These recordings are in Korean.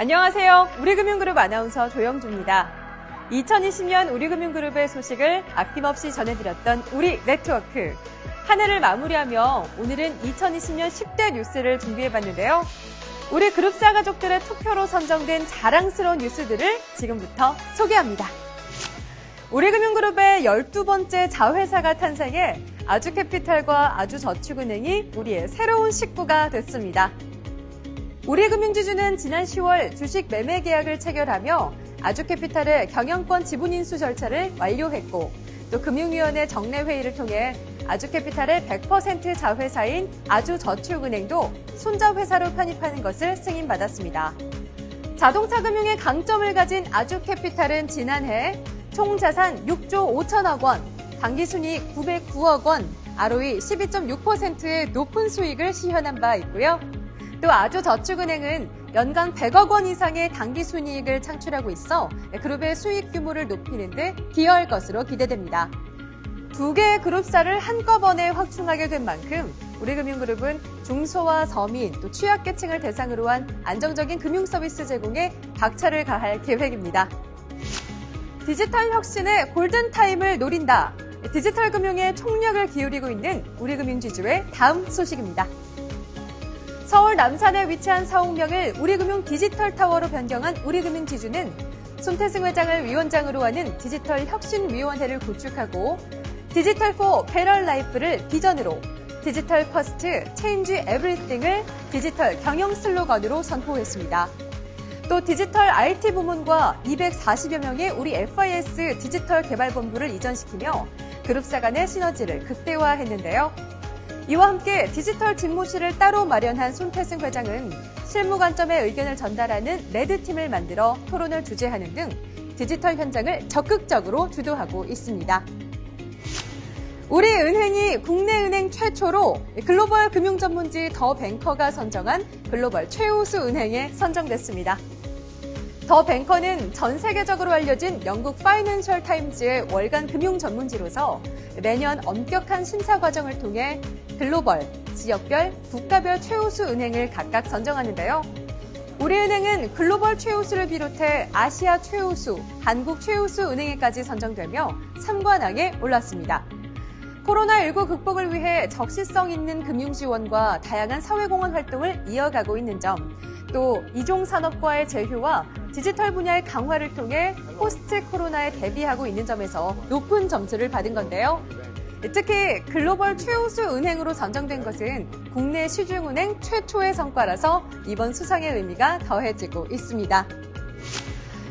안녕하세요. 우리금융그룹 아나운서 조영주입니다. 2020년 우리금융그룹의 소식을 아낌없이 전해드렸던 우리 네트워크. 한 해를 마무리하며 오늘은 2020년 10대 뉴스를 준비해봤는데요. 우리 그룹사 가족들의 투표로 선정된 자랑스러운 뉴스들을 지금부터 소개합니다. 우리금융그룹의 12번째 자회사가 탄생해 아주캐피탈과 아주저축은행이 우리의 새로운 식구가 됐습니다. 우리금융지주는 지난 10월 주식 매매 계약을 체결하며 아주캐피탈의 경영권 지분 인수 절차를 완료했고, 또 금융위원회 정례회의를 통해 아주캐피탈의 100% 자회사인 아주저축은행도 손자회사로 편입하는 것을 승인받았습니다. 자동차 금융의 강점을 가진 아주캐피탈은 지난해 총 자산 6조 5천억 원, 당기순이익 909억 원, ROE 12.6%의 높은 수익을 시현한 바 있고요. 또 아주저축은행은 연간 100억 원 이상의 당기순이익을 창출하고 있어 그룹의 수익 규모를 높이는 데 기여할 것으로 기대됩니다. 두 개의 그룹사를 한꺼번에 확충하게 된 만큼 우리금융그룹은 중소와 서민, 또 취약계층을 대상으로 한 안정적인 금융서비스 제공에 박차를 가할 계획입니다. 디지털 혁신의 골든타임을 노린다. 디지털 금융에 총력을 기울이고 있는 우리금융지주의 다음 소식입니다. 서울 남산에 위치한 사옥명을 우리금융 디지털타워로 변경한 우리금융지주는 손태승 회장을 위원장으로 하는 디지털 혁신위원회를 구축하고 디지털 포 베럴 라이프를 비전으로 디지털 퍼스트 체인지 에브리띵을 디지털 경영 슬로건으로 선포했습니다. 또 디지털 IT 부문과 240여 명의 우리 FIS 디지털 개발본부를 이전시키며 그룹사 간의 시너지를 극대화했는데요. 이와 함께 디지털 집무실을 따로 마련한 손태승 회장은 실무 관점의 의견을 전달하는 레드팀을 만들어 토론을 주재하는 등 디지털 현장을 적극적으로 주도하고 있습니다. 우리은행이 국내 은행 최초로 글로벌 금융전문지 더뱅커가 선정한 글로벌 최우수 은행에 선정됐습니다. 더뱅커는 전 세계적으로 알려진 영국 파이낸셜 타임즈의 월간 금융 전문지로서 매년 엄격한 심사 과정을 통해 글로벌, 지역별, 국가별 최우수 은행을 각각 선정하는데요. 우리은행은 글로벌 최우수를 비롯해 아시아 최우수, 한국 최우수 은행에까지 선정되며 3관왕에 올랐습니다. 코로나19 극복을 위해 적시성 있는 금융 지원과 다양한 사회공헌 활동을 이어가고 있는 점, 또 이종산업과의 제휴와 디지털 분야의 강화를 통해 포스트 코로나에 대비하고 있는 점에서 높은 점수를 받은 건데요. 특히 글로벌 최우수 은행으로 선정된 것은 국내 시중은행 최초의 성과라서 이번 수상의 의미가 더해지고 있습니다.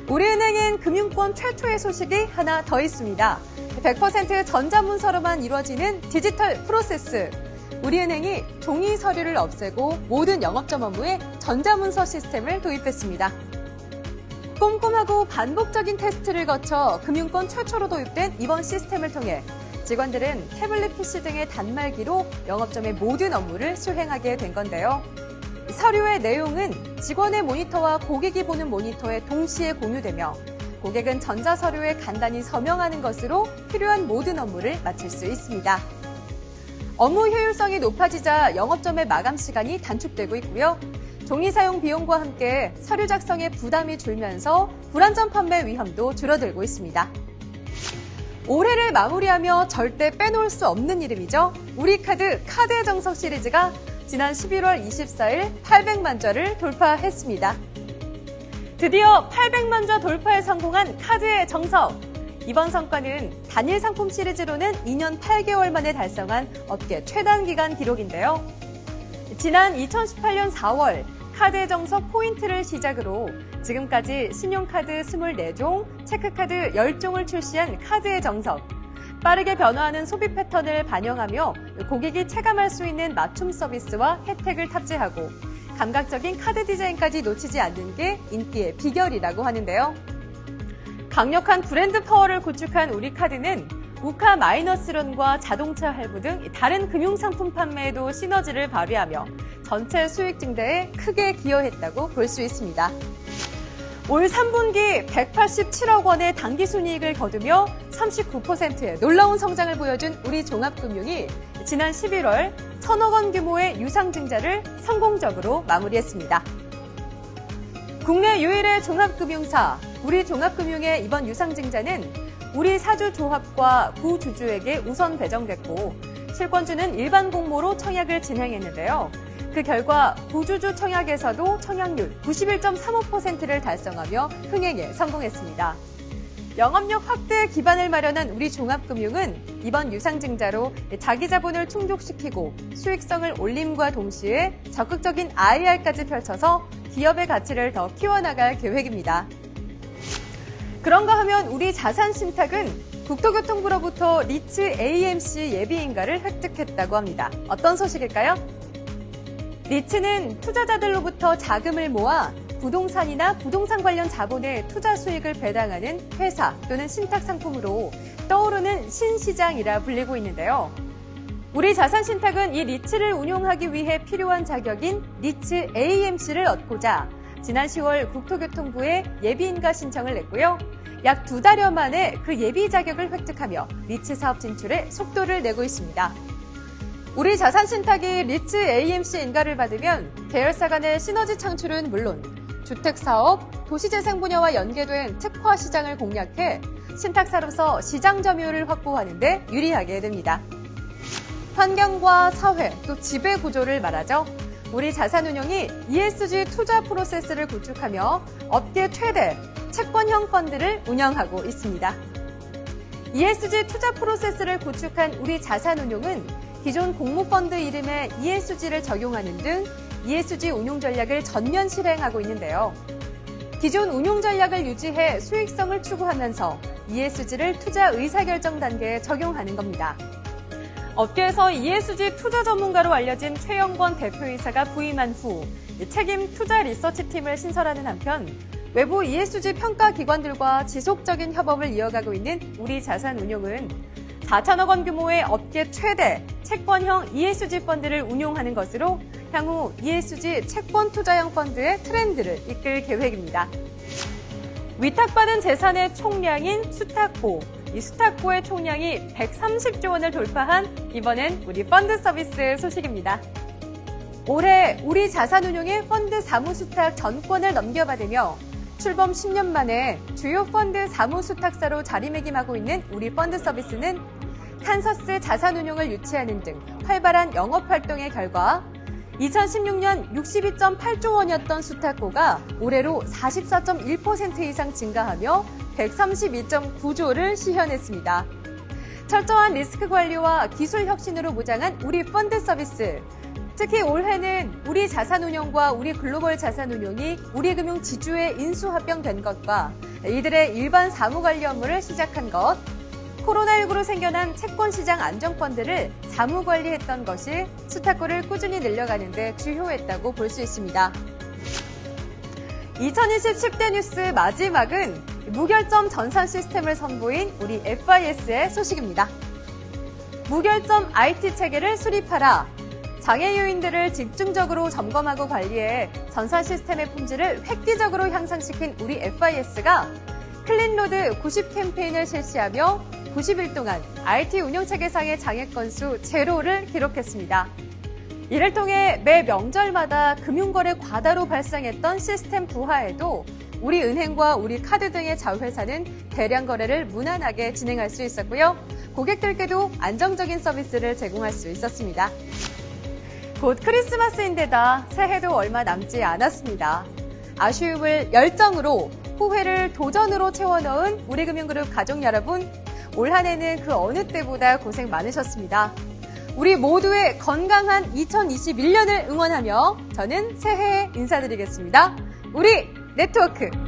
우리은행엔 금융권 최초의 소식이 하나 더 있습니다. 100% 전자문서로만 이루어지는 디지털 프로세스. 우리은행이 종이 서류를 없애고 모든 영업점 업무에 전자문서 시스템을 도입했습니다. 꼼꼼하고 반복적인 테스트를 거쳐 금융권 최초로 도입된 이번 시스템을 통해 직원들은 태블릿 PC 등의 단말기로 영업점의 모든 업무를 수행하게 된 건데요. 서류의 내용은 직원의 모니터와 고객이 보는 모니터에 동시에 공유되며 고객은 전자서류에 간단히 서명하는 것으로 필요한 모든 업무를 마칠 수 있습니다. 업무 효율성이 높아지자 영업점의 마감 시간이 단축되고 있고요. 종이 사용 비용과 함께 서류 작성에 부담이 줄면서 불안전 판매 위험도 줄어들고 있습니다. 올해를 마무리하며 절대 빼놓을 수 없는 이름이죠. 우리카드 카드의 정석 시리즈가 지난 11월 24일 800만 자를 돌파했습니다. 드디어 800만 자 돌파에 성공한 카드의 정석. 이번 성과는 단일 상품 시리즈로는 2년 8개월 만에 달성한 업계 최단 기간 기록인데요. 지난 2018년 4월 카드의 정석 포인트를 시작으로 지금까지 신용카드 24종, 체크카드 10종을 출시한 카드의 정석. 빠르게 변화하는 소비 패턴을 반영하며 고객이 체감할 수 있는 맞춤 서비스와 혜택을 탑재하고 감각적인 카드 디자인까지 놓치지 않는 게 인기의 비결이라고 하는데요. 강력한 브랜드 파워를 구축한 우리카드는 우카 마이너스론과 자동차 할부 등 다른 금융상품 판매에도 시너지를 발휘하며 전체 수익 증대에 크게 기여했다고 볼 수 있습니다. 올 3분기 187억 원의 당기순이익을 거두며 39%의 놀라운 성장을 보여준 우리 종합금융이 지난 11월 1,000억 원 규모의 유상증자를 성공적으로 마무리했습니다. 국내 유일의 종합금융사 우리종합금융의 이번 유상증자는 우리사주조합과 구주주에게 우선 배정됐고 실권주는 일반 공모로 청약을 진행했는데요. 그 결과 구주주 청약에서도 청약률 91.35%를 달성하며 흥행에 성공했습니다. 영업력 확대 기반을 마련한 우리종합금융은 이번 유상증자로 자기 자본을 충족시키고 수익성을 올림과 동시에 적극적인 IR까지 펼쳐서 기업의 가치를 더 키워나갈 계획입니다. 그런가 하면 우리 자산신탁은 국토교통부로부터 리츠 AMC 예비인가를 획득했다고 합니다. 어떤 소식일까요? 리츠는 투자자들로부터 자금을 모아 부동산이나 부동산 관련 자본의 투자 수익을 배당하는 회사 또는 신탁 상품으로 떠오르는 신시장이라 불리고 있는데요. 우리 자산신탁은 이 리츠를 운용하기 위해 필요한 자격인 리츠 AMC를 얻고자 지난 10월 국토교통부에 예비인가 신청을 냈고요. 약 2달여 만에 그 예비 자격을 획득하며 리츠 사업 진출에 속도를 내고 있습니다. 우리 자산신탁이 리츠 AMC 인가를 받으면 계열사 간의 시너지 창출은 물론 주택사업, 도시재생 분야와 연계된 특화 시장을 공략해 신탁사로서 시장 점유율을 확보하는 데 유리하게 됩니다. 환경과 사회, 또 지배 구조를 말하죠. 우리 자산운용이 ESG 투자 프로세스를 구축하며 업계 최대 채권형 펀드를 운영하고 있습니다. ESG 투자 프로세스를 구축한 우리 자산운용은 기존 공모펀드 이름에 ESG를 적용하는 등 ESG 운용 전략을 전면 실행하고 있는데요. 기존 운용 전략을 유지해 수익성을 추구하면서 ESG를 투자 의사결정 단계에 적용하는 겁니다. 업계에서 ESG 투자 전문가로 알려진 최영권 대표이사가 부임한 후 책임 투자 리서치 팀을 신설하는 한편 외부 ESG 평가 기관들과 지속적인 협업을 이어가고 있는 우리 자산운용은 4천억 원 규모의 업계 최대 채권형 ESG 펀드를 운용하는 것으로 향후 ESG 채권 투자형 펀드의 트렌드를 이끌 계획입니다. 위탁받은 재산의 총량인 수탁고, 이 수탁고의 총량이 130조 원을 돌파한 이번엔 우리 펀드 서비스 소식입니다. 올해 우리 자산운용의 펀드 사무수탁 전권을 넘겨받으며 출범 10년 만에 주요 펀드 사무수탁사로 자리매김하고 있는 우리 펀드 서비스는 칸서스 자산운용을 유치하는 등 활발한 영업활동의 결과 2016년 62.8조 원이었던 수탁고가 올해로 44.1% 이상 증가하며 132.9조를 시현했습니다. 철저한 리스크 관리와 기술 혁신으로 무장한 우리 펀드 서비스. 특히 올해는 우리 자산운용과 우리 글로벌 자산운용이 우리금융 지주에 인수합병된 것과 이들의 일반 사무관리 업무를 시작한 것, 코로나19로 생겨난 채권시장 안정펀드를 사무관리했던 것이 수탁고를 꾸준히 늘려가는 데 주요했다고 볼 수 있습니다. 2020 10대 뉴스 마지막은 무결점 전산 시스템을 선보인 우리 FIS의 소식입니다. 무결점 IT 체계를 수립하라. 장애 요인들을 집중적으로 점검하고 관리해 전산 시스템의 품질을 획기적으로 향상시킨 우리 FIS가 클린로드 90 캠페인을 실시하며 90일 동안 IT 운영체계상의 장애 건수 제로를 기록했습니다. 이를 통해 매 명절마다 금융거래 과다로 발생했던 시스템 부하에도 우리 은행과 우리 카드 등의 자회사는 대량 거래를 무난하게 진행할 수 있었고요. 고객들께도 안정적인 서비스를 제공할 수 있었습니다. 곧 크리스마스인데다 새해도 얼마 남지 않았습니다. 아쉬움을 열정으로, 후회를 도전으로 채워넣은 우리금융그룹 가족 여러분, 올 한 해는 그 어느 때보다 고생 많으셨습니다. 우리 모두의 건강한 2021년을 응원하며 저는 새해에 인사드리겠습니다. 우리 네트워크!